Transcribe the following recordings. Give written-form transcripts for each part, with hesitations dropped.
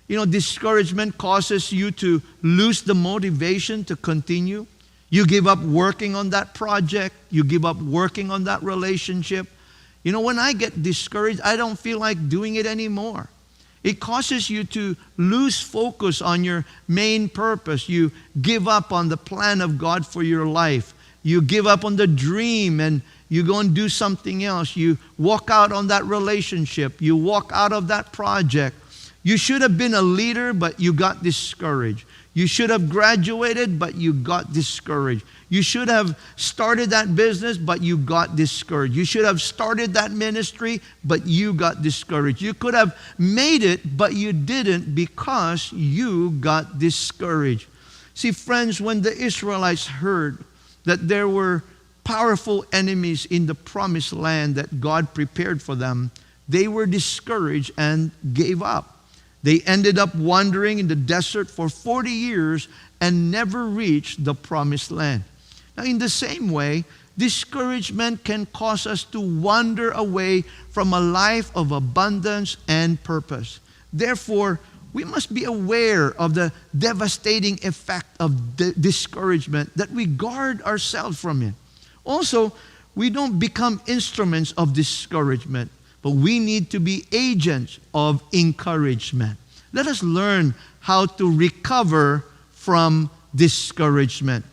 Discouragement causes you to lose the motivation to continue. You give up working on that project. You give up working on that relationship. When I get discouraged, I don't feel like doing it anymore. It causes you to lose focus on your main purpose. You give up on the plan of God for your life. You give up on the dream and you go and do something else. You walk out on that relationship. You walk out of that project. You should have been a leader, but you got discouraged. You should have graduated, but you got discouraged. You should have started that business, but you got discouraged. You should have started that ministry, but you got discouraged. You could have made it, but you didn't because you got discouraged. See, friends, when the Israelites heard that there were powerful enemies in the promised land that God prepared for them, they were discouraged and gave up. They ended up wandering in the desert for 40 years and never reached the promised land. Now, in the same way, discouragement can cause us to wander away from a life of abundance and purpose. Therefore, we must be aware of the devastating effect of discouragement, that we guard ourselves from it. Also, we don't become instruments of discouragement, but we need to be agents of encouragement. Let us learn how to recover from discouragement.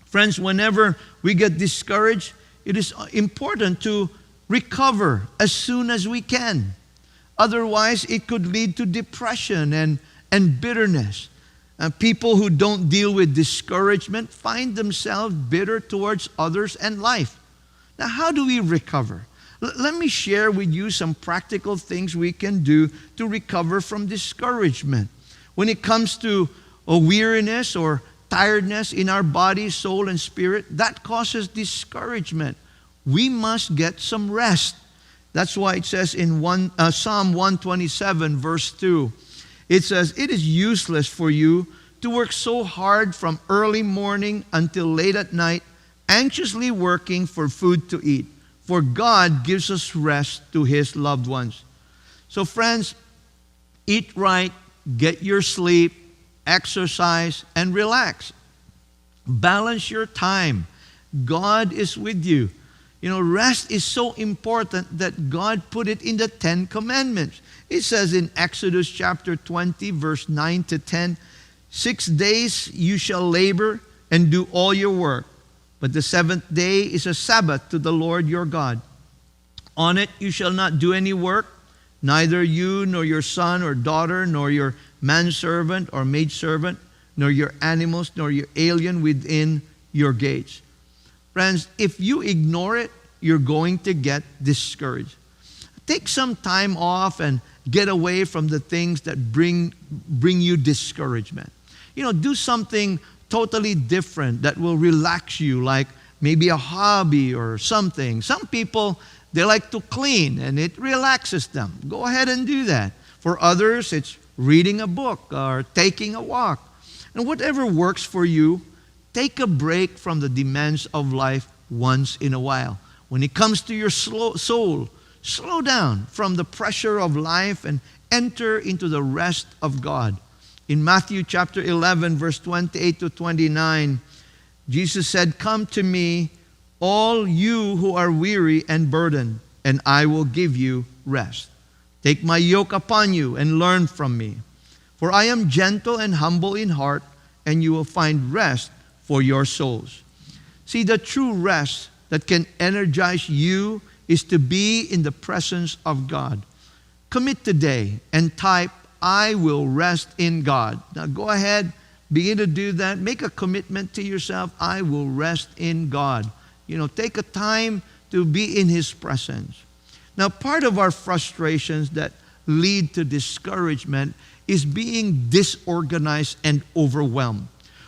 Friends, whenever we get discouraged, it is important to recover as soon as we can. Otherwise, it could lead to depression and bitterness. People who don't deal with discouragement find themselves bitter towards others and life. Now, how do we recover? Let me share with you some practical things we can do to recover from discouragement. When it comes to a weariness or tiredness in our body, soul, and spirit, that causes discouragement. We must get some rest. That's why it says in Psalm 127, verse 2, it says, "It is useless for you to work so hard from early morning until late at night, anxiously working for food to eat. For God gives us rest to His loved ones." So friends, eat right, get your sleep, exercise, and relax. Balance your time. God is with you. Rest is so important that God put it in the 10 Commandments. It says in Exodus chapter 20, verse 9 to 10, 6 days you shall labor and do all your work. But the seventh day is a Sabbath to the Lord your God. On it you shall not do any work, neither you nor your son or daughter, nor your manservant or maidservant, nor your animals, nor your alien within your gates. Friends, if you ignore it, you're going to get discouraged. Take some time off and get away from the things that bring you discouragement. Do something totally different that will relax you, like maybe a hobby or something. Some people, they like to clean and it relaxes them. Go ahead and do that. For others, it's reading a book or taking a walk. And whatever works for you, take a break from the demands of life once in a while. When it comes to your soul, slow down from the pressure of life and enter into the rest of God. In Matthew chapter 11, verse 28 to 29, Jesus said, "Come to me, all you who are weary and burdened, and I will give you rest. Take my yoke upon you and learn from me. For I am gentle and humble in heart, and you will find rest for your souls." See, the true rest that can energize you is to be in the presence of God. Commit today and type, "I will rest in God." Now go ahead, begin to do that. Make a commitment to yourself. I will rest in God. Take a time to be in His presence. Now, part of our frustrations that lead to discouragement is being disorganized and overwhelmed.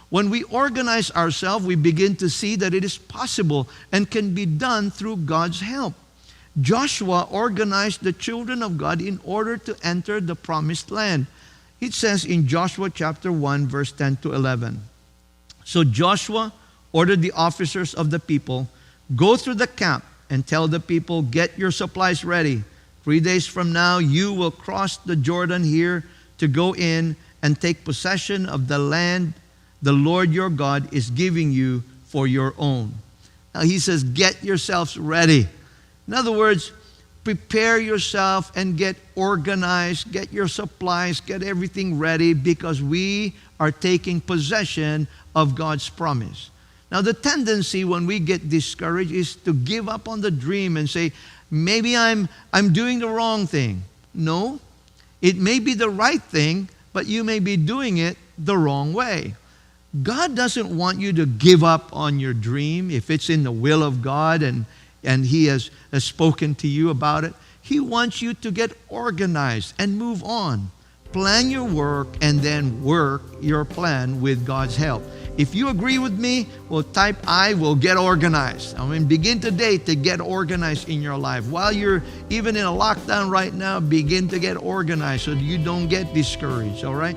When we organize ourselves, we begin to see that it is possible and can be done through God's help. Joshua organized the children of God in order to enter the promised land. It says in Joshua chapter 1, verse 10 to 11. So Joshua ordered the officers of the people, "Go through the camp and tell the people, get your supplies ready. 3 days from now, you will cross the Jordan here to go in and take possession of the land the Lord your God is giving you for your own. Now he says, get yourselves ready. In other words, prepare yourself and get organized, get your supplies, get everything ready, because we are taking possession of God's promise. Now the tendency when we get discouraged is to give up on the dream and say, maybe I'm doing the wrong thing. No, it may be the right thing, but you may be doing it the wrong way. God doesn't want you to give up on your dream if it's in the will of God and He has spoken to you about it. He wants you to get organized and move on. Plan your work and then work your plan with God's help. If you agree with me, well, type I will get organized. I mean, begin today to get organized in your life. While you're even in a lockdown right now, begin to get organized so you don't get discouraged, all right?